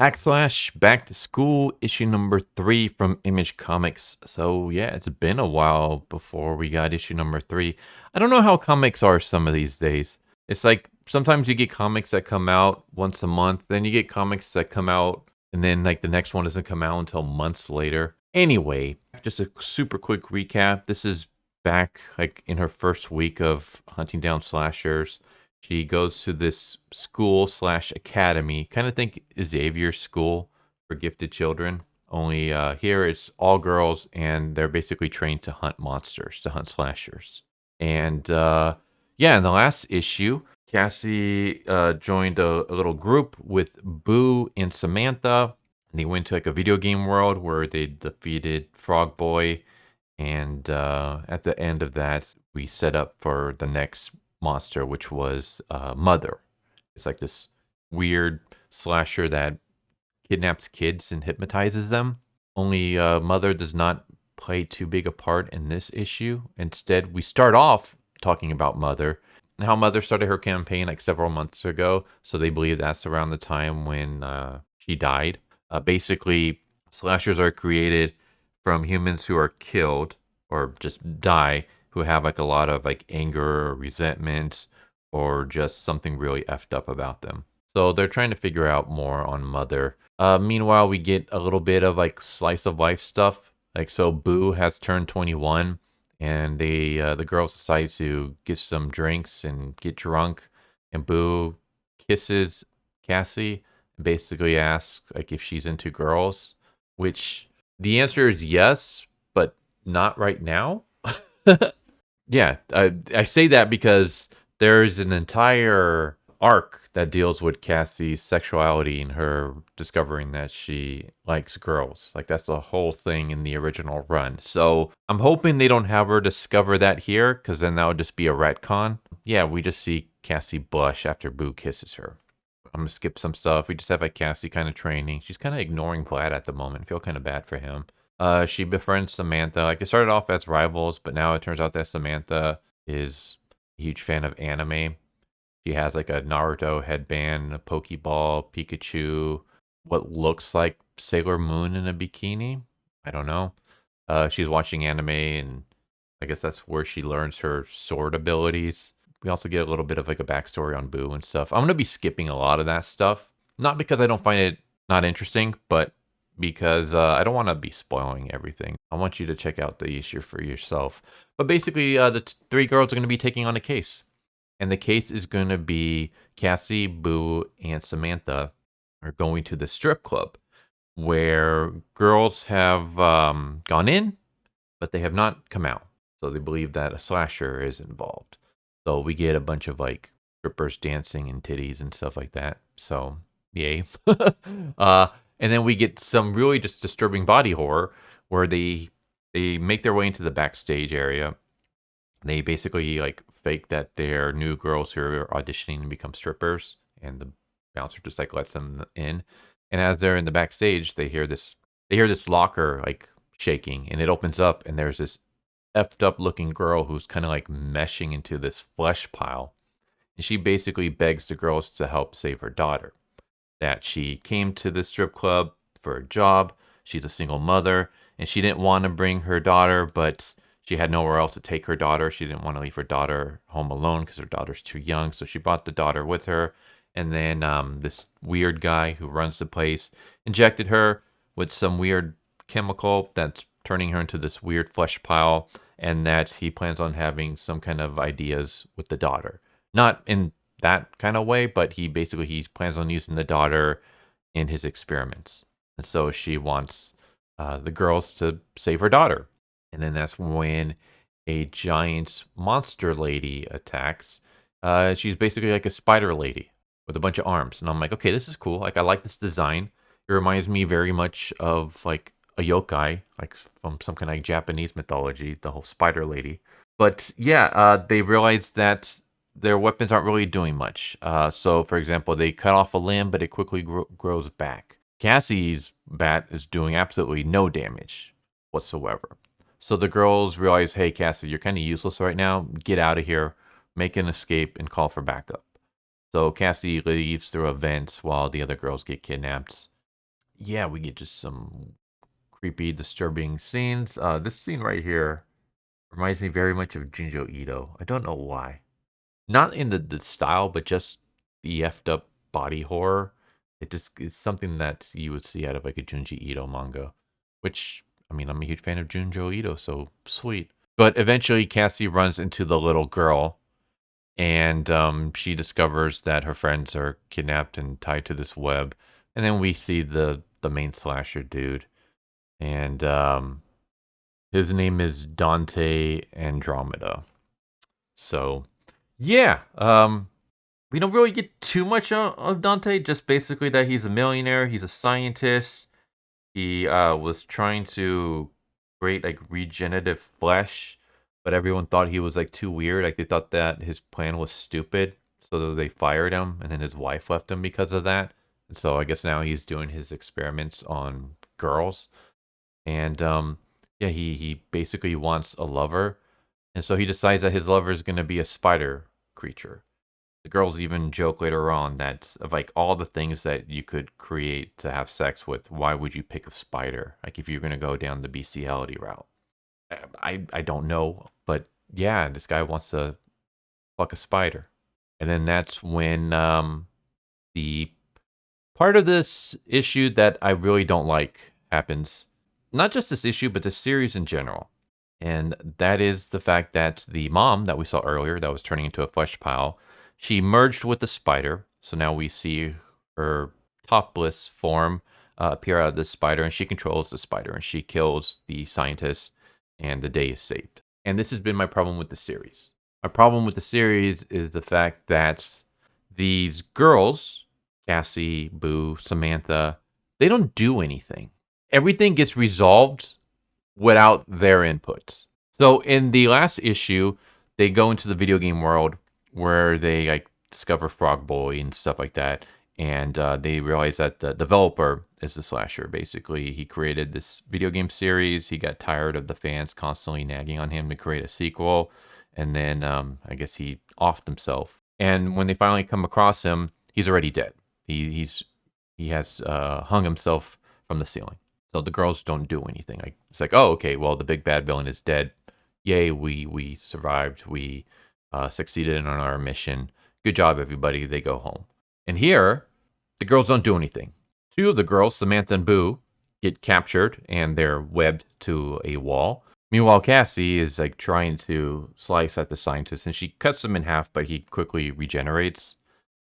Backslash Back to School, issue number 3 from Image Comics. So, yeah, it's been a while before we got issue number 3. I don't know how comics are some of these days. It's like sometimes you get comics that come out once a month, then you get comics that come out, and then like the next one doesn't come out until months later. Anyway, just a super quick recap. This is back like in her first week of hunting down slashers. She goes to this school slash academy, kind of think Xavier School for gifted children. Only here it's all girls, and they're basically trained to hunt monsters, to hunt slashers. And yeah, in the last issue, Cassie joined a little group with Boo and Samantha. And they went to like a video game world where they defeated Frog Boy. And at the end of that, we set up for the next monster, which was Mother. It's like this weird slasher that kidnaps kids and hypnotizes them. Only Mother does not play too big a part in this issue. Instead, we start off talking about Mother and how Mother started her campaign like several months ago. So they believe that's around the time when she died. Basically, slashers are created from humans who are killed or just die, who have like a lot of like anger or resentment or just something really effed up about them. So they're trying to figure out more on Mother. Meanwhile, we get a little bit of like slice of life stuff. Like so, Boo has turned 21, and the girls decide to get some drinks and get drunk. And Boo kisses Cassie and basically asks like if she's into girls, which the answer is yes, but not right now. Yeah, I say that because there's an entire arc that deals with Cassie's sexuality and her discovering that she likes girls. Like that's the whole thing in the original run. So I'm hoping they don't have her discover that here, because then that would just be a retcon. Yeah, we just see Cassie blush after Boo kisses her. I'm gonna skip some stuff. We just have like Cassie kind of training. She's kind of ignoring Vlad at the moment. I feel kind of bad for him. She befriends Samantha. Like it started off as rivals, but now it turns out that Samantha is a huge fan of anime. She has like a Naruto headband, a Pokeball, Pikachu, what looks like Sailor Moon in a bikini. I don't know. She's watching anime, and I guess that's where she learns her sword abilities. We also get a little bit of like a backstory on Boo and stuff. I'm gonna be skipping a lot of that stuff, not because I don't find it not interesting, but because I don't want to be spoiling everything. I want you to check out the issue for yourself. But basically, the three girls are going to be taking on a case. And the case is going to be Cassie, Boo, and Samantha are going to the strip club where girls have gone in, but they have not come out. So they believe that a slasher is involved. So we get a bunch of like strippers dancing and titties and stuff like that. So yay. And then we get some really just disturbing body horror where they make their way into the backstage area. They basically like fake that they're new girls who are auditioning to become strippers, and the bouncer just like lets them in. And as they're in the backstage, they hear this locker like shaking, and it opens up, and there's this effed up looking girl who's kind of like meshing into this flesh pile. And she basically begs the girls to help save her daughter. That she came to the strip club for a job. She's a single mother, and she didn't want to bring her daughter, but she had nowhere else to take her daughter. She didn't want to leave her daughter home alone because her daughter's too young. So she brought the daughter with her. And then this weird guy who runs the place injected her with some weird chemical that's turning her into this weird flesh pile, and that he plans on having some kind of ideas with the daughter. Not in that kind of way, but he plans on using the daughter in his experiments. And so she wants the girls to save her daughter. And then that's when a giant monster lady attacks. She's basically like a spider lady with a bunch of arms. And I'm like, okay, this is cool. Like, I like this design. It reminds me very much of like a yokai, like from some kind of like Japanese mythology, the whole spider lady. But yeah, they realize that their weapons aren't really doing much. So, for example, they cut off a limb, but it quickly grows back. Cassie's bat is doing absolutely no damage whatsoever. So the girls realize, hey, Cassie, you're kind of useless right now. Get out of here, make an escape, and call for backup. So Cassie leaves through a vent while the other girls get kidnapped. yeah, we get just some creepy, disturbing scenes. This scene right here reminds me very much of Junjo Ito. I don't know why. Not in the style, but just the effed up body horror. It just is something that you would see out of like a Junji Ito manga, which I mean, I'm a huge fan of Junjo Ito, so sweet. But eventually, Cassie runs into the little girl, and she discovers that her friends are kidnapped and tied to this web. And then we see the main slasher dude, and his name is Dante Andromeda. So yeah, we don't really get too much of Dante. Just basically that he's a millionaire. He's a scientist. He was trying to create like regenerative flesh, but everyone thought he was like too weird. Like they thought that his plan was stupid, so they fired him, and then his wife left him because of that. And so I guess now he's doing his experiments on girls, and yeah, he basically wants a lover, and so he decides that his lover is going to be a spider creature. The girls even joke later on that of like all the things that you could create to have sex with, why would you pick a spider? Like if you're gonna go down the bestiality route. I don't know, but yeah, this guy wants to fuck a spider. And then that's when the part of this issue that I really don't like happens. Not just this issue, but the series in general. And that is the fact that the mom that we saw earlier, that was turning into a flesh pile, she merged with the spider. So now we see her topless form appear out of the spider, and she controls the spider, and she kills the scientist, and the day is saved. And this has been my problem with the series. My problem with the series is the fact that these girls, Cassie, Boo, Samantha, they don't do anything. Everything gets resolved without their input. So in the last issue, they go into the video game world where they like discover Frog Boy and stuff like that, and they realize that the developer is the slasher. Basically, he created this video game series. He got tired of the fans constantly nagging on him to create a sequel, and then I guess he offed himself. And when they finally come across him, he's already dead. He has hung himself from the ceiling. So the girls don't do anything. Like it's like, oh, okay, well the big bad villain is dead. Yay, we survived. We succeeded in our mission. Good job, everybody. They go home. And here, the girls don't do anything. Two of the girls, Samantha and Boo, get captured and they're webbed to a wall. Meanwhile, Cassie is like trying to slice at the scientist, and she cuts him in half, but he quickly regenerates.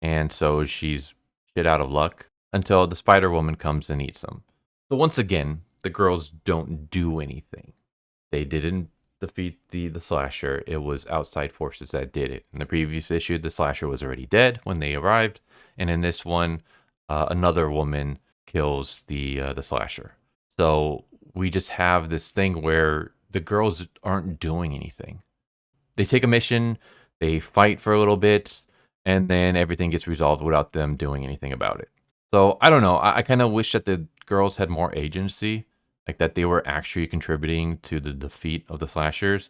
And so she's shit out of luck until the Spider Woman comes and eats them. So once again, the girls don't do anything. They didn't defeat the slasher. It was outside forces that did it. In the previous issue, the slasher was already dead when they arrived, and in this one, another woman kills the slasher. So we just have this thing where the girls aren't doing anything. They take a mission, they fight for a little bit, and then everything gets resolved without them doing anything about it. So I don't know. I kind of wish that the girls had more agency, like that they were actually contributing to the defeat of the slashers.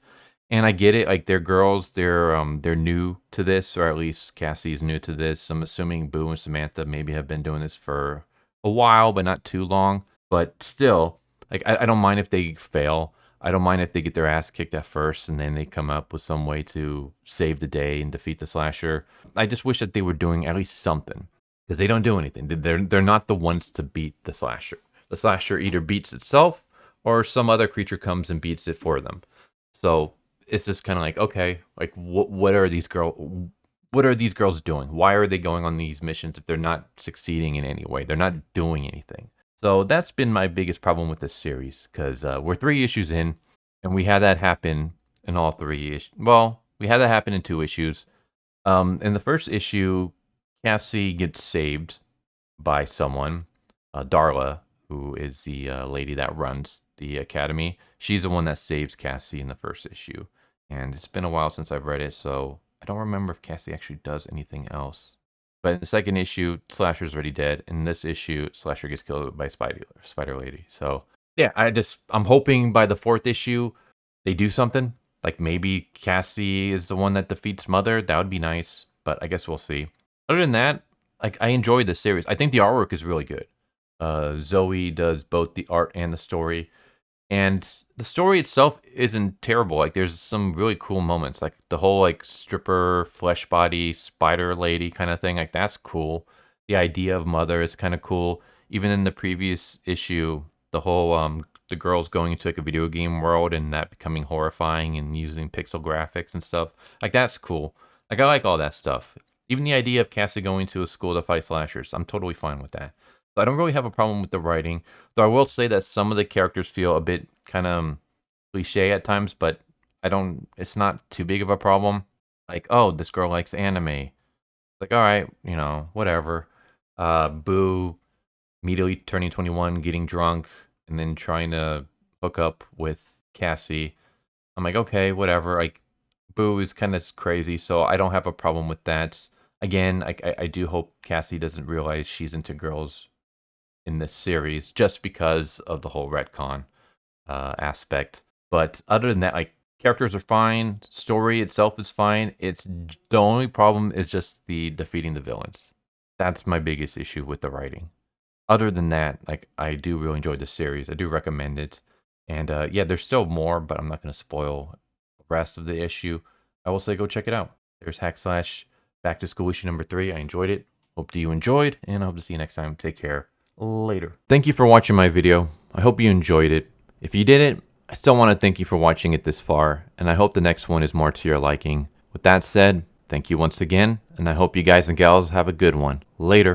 And I get it, like they're girls, they're new to this, or at least Cassie's new to this. I'm assuming Boo and Samantha maybe have been doing this for a while, but not too long. But still, like I don't mind if they fail. I don't mind if they get their ass kicked at first and then they come up with some way to save the day and defeat the slasher. I just wish that they were doing at least something, because they don't do anything. They're not the ones to beat the slasher. The slasher either beats itself or some other creature comes and beats it for them. So it's just kind of like, okay, like what are these girls doing? Why are they going on these missions if they're not succeeding in any way? They're not doing anything. So that's been my biggest problem with this series, because we're 3 issues in, and we had that happen in all 3 issues. Well, we had that happen in 2 issues. In the first issue, Cassie gets saved by someone, Darla, who is the lady that runs the academy. She's the one that saves Cassie in the first issue. And it's been a while since I've read it, so I don't remember if Cassie actually does anything else. But in the second issue, Slasher's already dead. In this issue, Slasher gets killed by Spider Lady. So yeah, I'm hoping by the 4th issue they do something. Like maybe Cassie is the one that defeats Mother. That would be nice, but I guess we'll see. Other than that, like I enjoy this series. I think the artwork is really good. Zoe does both the art and the story. And the story itself isn't terrible. Like there's some really cool moments. Like the whole like stripper flesh body spider lady kind of thing. Like that's cool. The idea of mother is kind of cool. Even in the previous issue, the whole the girls going into like a video game world and that becoming horrifying and using pixel graphics and stuff. Like that's cool. Like I like all that stuff. Even the idea of Cassie going to a school to fight slashers. I'm totally fine with that. So I don't really have a problem with the writing. Though I will say that some of the characters feel a bit kind of cliche at times, but I don't, it's not too big of a problem. Like, oh, this girl likes anime. Like, all right, you know, whatever. Boo, immediately turning 21, getting drunk, and then trying to hook up with Cassie. I'm like, okay, whatever. Like, Boo is kind of crazy, so I don't have a problem with that. Again, I do hope Cassie doesn't realize she's into girls in this series just because of the whole retcon aspect. But other than that, like characters are fine, story itself is fine. The only problem is just the defeating the villains. That's my biggest issue with the writing. Other than that, like I do really enjoy the series. I do recommend it. And yeah, there's still more, but I'm not going to spoil the rest of the issue. I will say go check it out. There's Hack Slash Back to School issue number 3. I enjoyed it. Hope that you enjoyed, and I hope to see you next time. Take care. Later. Thank you for watching my video. I hope you enjoyed it. If you didn't, I still want to thank you for watching it this far, and I hope the next one is more to your liking. With that said, thank you once again, and I hope you guys and gals have a good one. Later.